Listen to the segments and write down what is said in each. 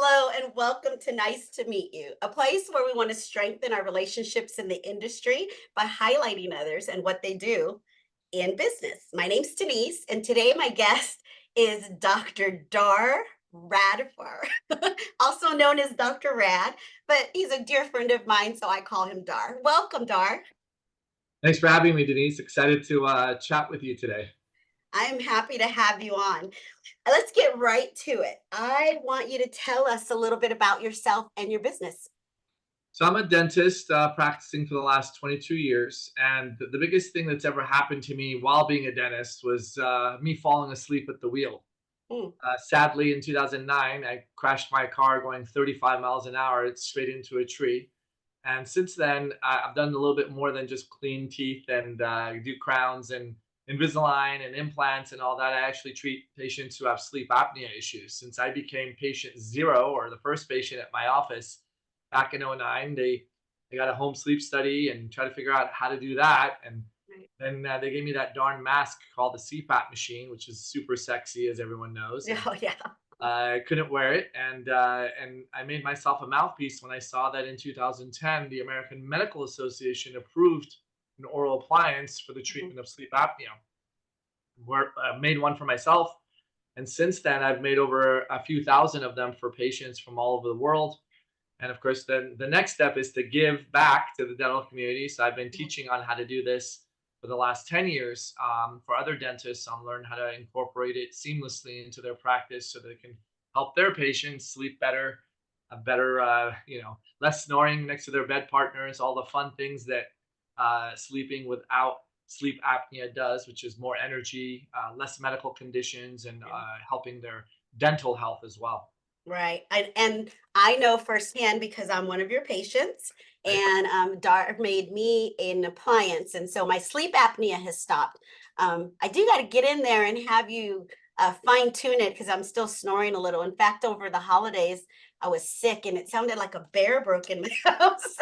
Hello and welcome to Nice to Meet You, a place where we want to strengthen our relationships in the industry by highlighting others and what they do in business. My name's Denise, and today my guest is Dr. Dar Radfar, also known as Dr. Rad, but he's a dear friend of mine, so I call him Dar. Welcome, Dar. Thanks for having me, Denise. Excited to chat with you today. I'm happy to have you on. Let's get right to it. I want you to tell us a little bit about yourself and your business. So I'm a dentist practicing for the last 22 years, and the biggest thing that's ever happened to me while being a dentist was me falling asleep at the wheel. Mm. Sadly, in 2009, I crashed my car going 35 miles an hour straight into a tree. And since then, I've done a little bit more than just clean teeth and do crowns and Invisalign and implants and all that. I actually treat patients who have sleep apnea issues. Since I became patient zero, or the first patient at my office back in '09, they got a home sleep study and tried to figure out how to do that. And Right. then they gave me that darn mask called the CPAP machine, which is super sexy, as everyone knows. And Oh, yeah. I couldn't wear it, and I made myself a mouthpiece when I saw that in 2010 the American Medical Association approved an oral appliance for the Mhm. treatment of sleep apnea. Made one for myself, and since then I've made over a few thousand of them for patients from all over the world. And of course, then the next step is to give back to the dental community. So I've been Mhm. teaching on how to do this for the last 10 years for other dentists on learn how to incorporate it seamlessly into their practice so they can help their patients sleep better, better, less snoring next to their bed partners, all the fun things that sleeping without sleep apnea does, which is more energy, less medical conditions, and Yeah. helping their dental health as well. Right. And I know firsthand because I'm one of your patients, Right? and Dar made me an appliance. And so my sleep apnea has stopped. I do got to get in there and have you fine tune it because I'm still snoring a little. In fact, over the holidays, I was sick and it sounded like a bear broke in my house.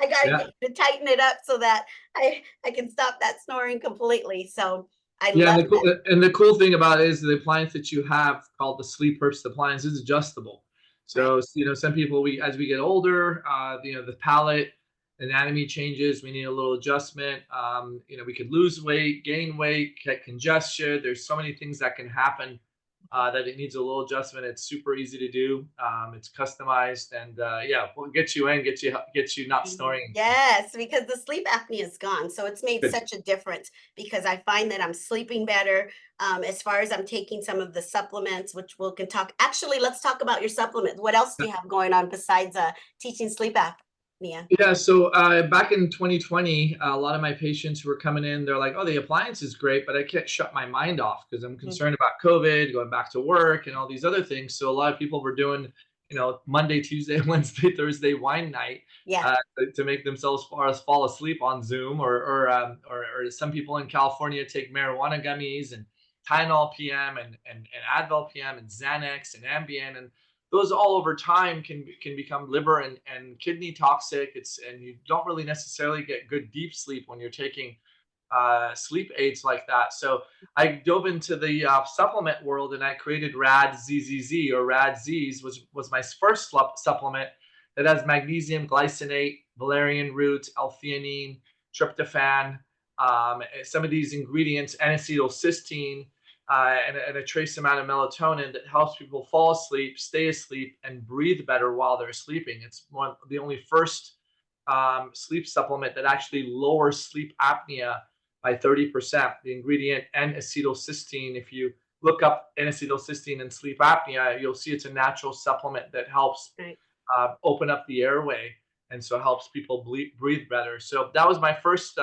I got to Yeah. get you to tighten it up so that I can stop that snoring completely. So I Yeah, love that. and the cool thing about it is the appliance that you have called the sleep first appliance is adjustable. Right. So some people we as we get older, the palate anatomy changes. We need a little adjustment. We could lose weight, gain weight, get congestion. There's so many things that can happen that it needs a little adjustment. It's super easy to do. It's customized, and yeah, we'll get you in, get you not Mhm. snoring again. Yes, because the sleep apnea is gone. So it's made Good. such a difference because I find that I'm sleeping better. As far as I'm taking some of the supplements, which we can talk. Actually, let's talk about your supplements. What else do you have going on besides teaching sleep apnea? Yeah, so back in 2020, a lot of my patients who were coming in, they're like, "Oh, the appliance is great, but I can't shut my mind off because I'm Mhm. concerned about COVID, going back to work, and all these other things." So a lot of people were doing, Monday, Tuesday, Wednesday, Thursday wine night Yeah. to make themselves fall asleep on Zoom, or some people in California take marijuana gummies and Tylenol PM and Advil PM and Xanax and Ambien, and those all over time can become liver and kidney toxic. And you don't really necessarily get good deep sleep when you're taking sleep aids like that. So I dove into the supplement world and I created Rad ZZZ, or Rad Z's, was my first supplement that has magnesium glycinate, valerian root, L-theanine, tryptophan, some of these ingredients, N-acetylcysteine, and a trace amount of melatonin that helps people fall asleep, stay asleep, and breathe better while they're sleeping. It's the only first sleep supplement that actually lowers sleep apnea by 30%. The ingredient N-acetylcysteine, if you look up N-acetylcysteine and sleep apnea, you'll see it's a natural supplement that helps Right. open up the airway, and so helps people breathe better. So that was my first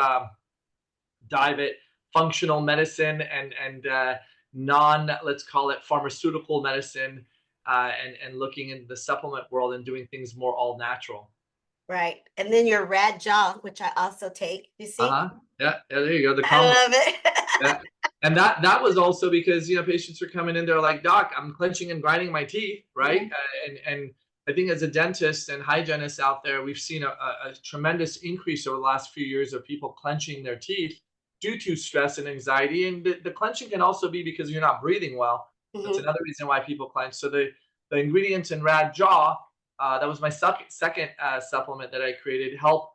dive at functional medicine and non, let's call it pharmaceutical medicine, and looking into the supplement world and doing things more all natural. Right. And then your rad jaw, which I also take. You see? Uh-huh. Yeah, yeah, there you go, the I combo. love it. Yeah. And that was also because, patients are coming in, they're like, "Doc, I'm clenching and grinding my teeth," right? Mhm. And I think as a dentist and hygienist out there, we've seen a tremendous increase over the last few years of people clenching their teeth due to stress and anxiety. And the clenching can also be because you're not breathing well. That's Mhm. another reason why people clench. So the ingredients in Rad Jaw, that was my second supplement that I created, help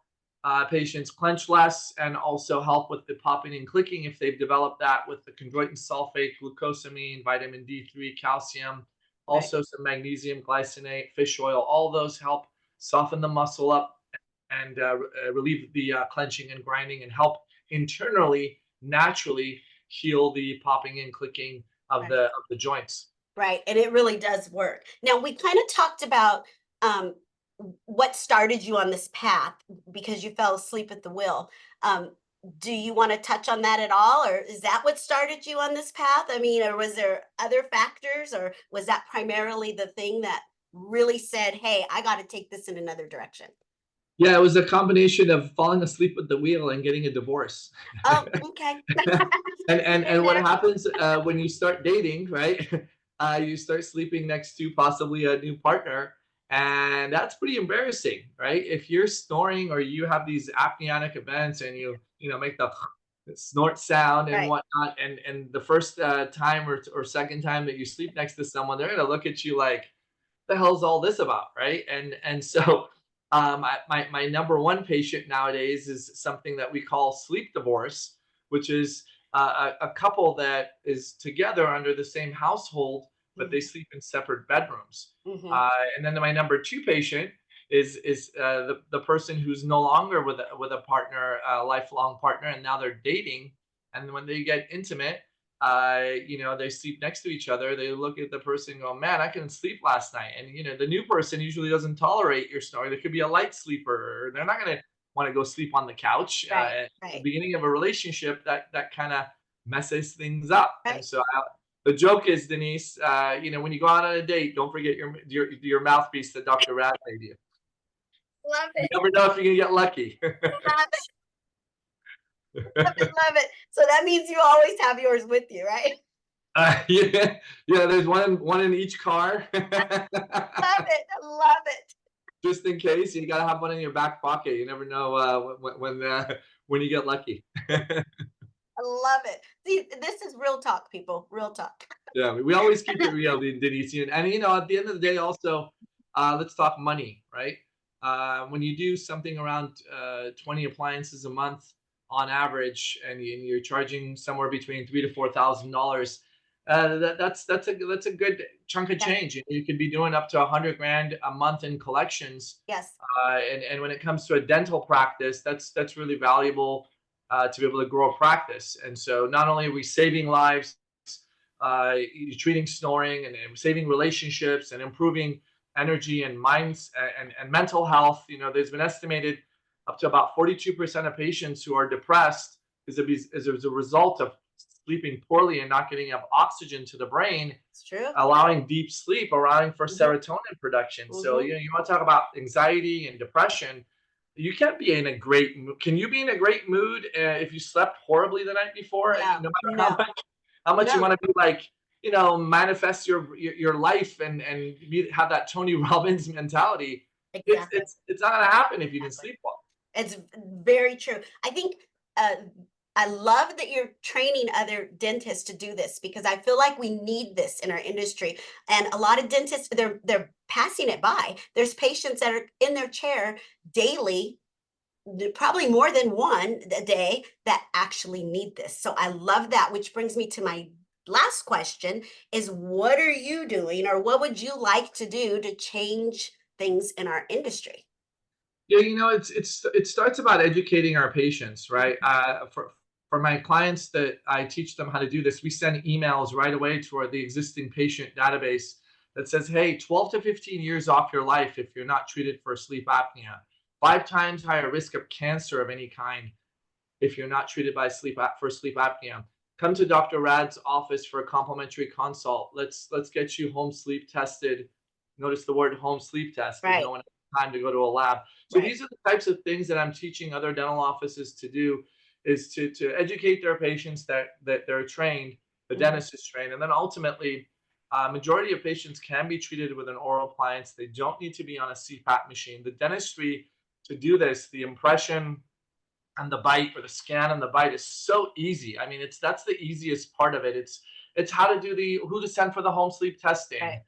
patients clench less and also help with the popping and clicking if they've developed that with the chondroitin sulfate, glucosamine, vitamin D3, calcium, Right. also some magnesium glycinate, fish oil. All those help soften the muscle up and relieve the clenching and grinding and help internally, naturally heal the popping and clicking of Right. the joints. Right. And it really does work. Now, we kind of talked about um, what started you on this path because you fell asleep at the wheel. Um, do you want to touch on that at all? Or is that what started you on this path? I mean, or was there other factors, or was that primarily the thing that really said, hey, I got to take this in another direction? Yeah, it was a combination of falling asleep at the wheel and getting a divorce. Oh, okay. And Hey what there. happens when you start dating, right? You start sleeping next to possibly a new partner, and that's pretty embarrassing, right? If you're snoring or you have these apneatic events and you make the snort sound and Right. whatnot, and the first time or second time that you sleep next to someone, they're gonna look at you like, the hell's all this about, right? And so my number one patient nowadays is something that we call sleep divorce, which is a couple that is together under the same household, but they Hmm. sleep in separate bedrooms. Hmm. And then my number two patient is the person who's no longer with a partner, a lifelong partner, and now they're dating. And when they get intimate, they sleep next to each other. They look at the person and go, man, I couldn't sleep last night. And, the new person usually doesn't tolerate your snoring. They could be a light sleeper, or they're not going to want to go sleep on the couch. Right. At the Right. beginning of a relationship, that kind of messes things up. And Right. so the joke is, Denise, when you go out on a date, don't forget your mouthpiece that Dr. Rad made you. Love You it. never know if you're going to get lucky. Love it. Love it. Love it. So that means you always have yours with you, right? Yeah, yeah. There's one in each car. Love it. I love it. Just in case, you gotta have one in your back pocket. You never know when you get lucky. I love it. See, this is real talk, people. Real talk. Yeah, we always keep it real, Denise. And at the end of the day, also, let's talk money, right? When you do something around 20 appliances a month on average, and you're charging somewhere between $3,000 to $4,000, that's a good chunk of Yes. change. You could be doing up to 100 grand a month in collections. Yes. And when it comes to a dental practice, that's really valuable to be able to grow a practice. And so not only are we saving lives, treating snoring and saving relationships and improving energy and minds and mental health. There's been estimated up to about 42% of patients who are depressed as a result of sleeping poorly and not getting enough oxygen to the brain, It's true. allowing deep sleep, allowing for Hmm. serotonin production. So, Hmm. you want to talk about anxiety and depression. You can't be in a great mood. Can you be in a great mood if you slept horribly the night before? No. No matter No. how much you No. want to be like, manifest your life and have that Tony Robbins mentality. It's Exactly. it's it's not gonna happen if you didn't Exactly. sleep well. It's very true. I think uh, I love that you're training other dentists to do this because I feel like we need this in our industry. And a lot of dentists, they're passing it by. There's patients that are in their chair daily, probably more than one a day, that actually need this. So I love that, which brings me to my last question is what are you doing or what would you like to do to change things in our industry? Yeah, it starts about educating our patients, right? Mhm. For my clients that I teach them how to do this, we send emails right away to the existing patient database that says, "Hey, 12 to 15 years off your life if you're not treated for sleep apnea. 5 times higher risk of cancer of any kind if you're not treated by for sleep apnea. Come to Dr. Rad's office for a complimentary consult. Let's get you home sleep tested." Notice the word home sleep test because Right, no one has time to go to a lab. So right. these are the types of things that I'm teaching other dental offices to do, is to educate their patients that they're trained, the Mhm. dentist is trained, and then ultimately, majority of patients can be treated with an oral appliance. They don't need to be on a CPAP machine. The dentistry to do this, the impression and the bite or the scan and the bite is so easy. I mean, that's the easiest part of it. It's how to do who to send for the home sleep Right. testing,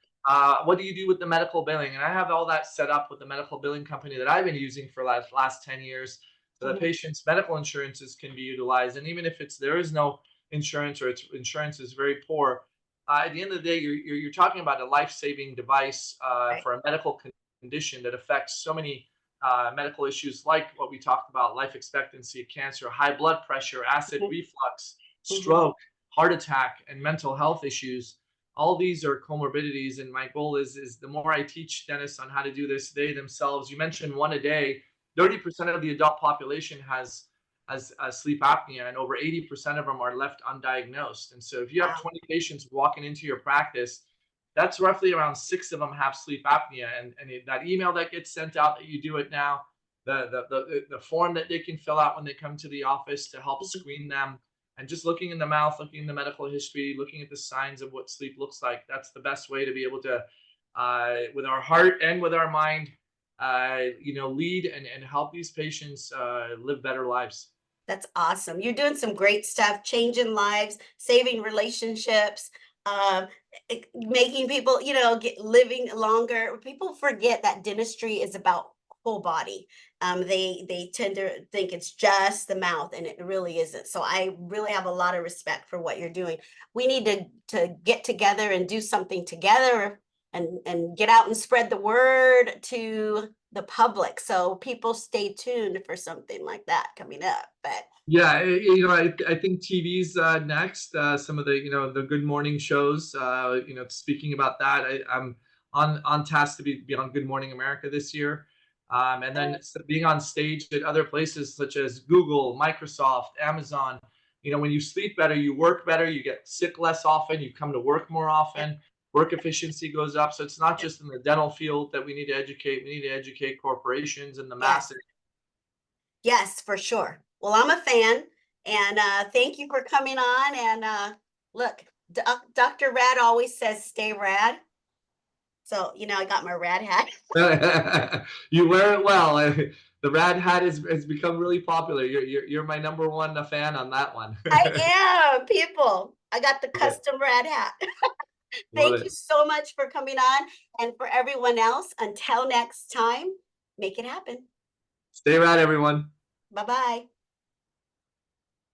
What do you do with the medical billing? And I have all that set up with the medical billing company that I've been using for the last 10 years. So the Mhm. patient's medical insurances can be utilized. And even if there is no insurance or its insurance is very poor, at the end of the day, you're talking about a life-saving device Right. for a medical condition that affects so many medical issues like what we talked about: life expectancy, cancer, high blood pressure, acid Mhm. reflux, Mhm. stroke, heart attack, and mental health issues. All these are comorbidities, and my goal is the more I teach dentists on how to do this, they themselves, you mentioned one a day, 30% of the adult population has sleep apnea, and over 80% of them are left undiagnosed. And so if you have Wow. 20 patients walking into your practice, that's roughly around 6 of them have sleep apnea. And that email that gets sent out that you do it now, the form that they can fill out when they come to the office to help Mhm. screen them, and just looking in the mouth, looking in the medical history, looking at the signs of what sleep looks like. That's the best way to be able to, with our heart and with our mind, lead and help these patients live better lives. That's awesome. You're doing some great stuff, changing lives, saving relationships, making people, get living longer. People forget that dentistry is about whole body. They tend to think it's just the mouth, and it really isn't. So I really have a lot of respect for what you're doing. We need to get together and do something together, and get out and spread the word to the public, so people stay tuned for something like that coming up. But Yeah, I think TV's next. Some of the the Good Morning shows. Speaking about that, I'm on task to be on Good Morning America this year, and then being on stage at other places such as Google, Microsoft, Amazon. When you sleep better, you work better, you get sick less often, you come to work more yeah, often, work efficiency goes up. So it's not yeah, just in the dental field that we need to educate. We need to educate corporations and the yes, masses. yes, for sure. Well, I'm a fan, and thank you for coming on. And look, Dr. Rad always says, "Stay rad." So I got my rad hat. You wear it well. The rad hat has become really popular. You're my number one fan on that one. I am, people. I got the Love it. custom rad hat. Love Thank you it. so much for coming on, and for everyone else. Until next time, make it happen. Stay rad, everyone. Bye bye.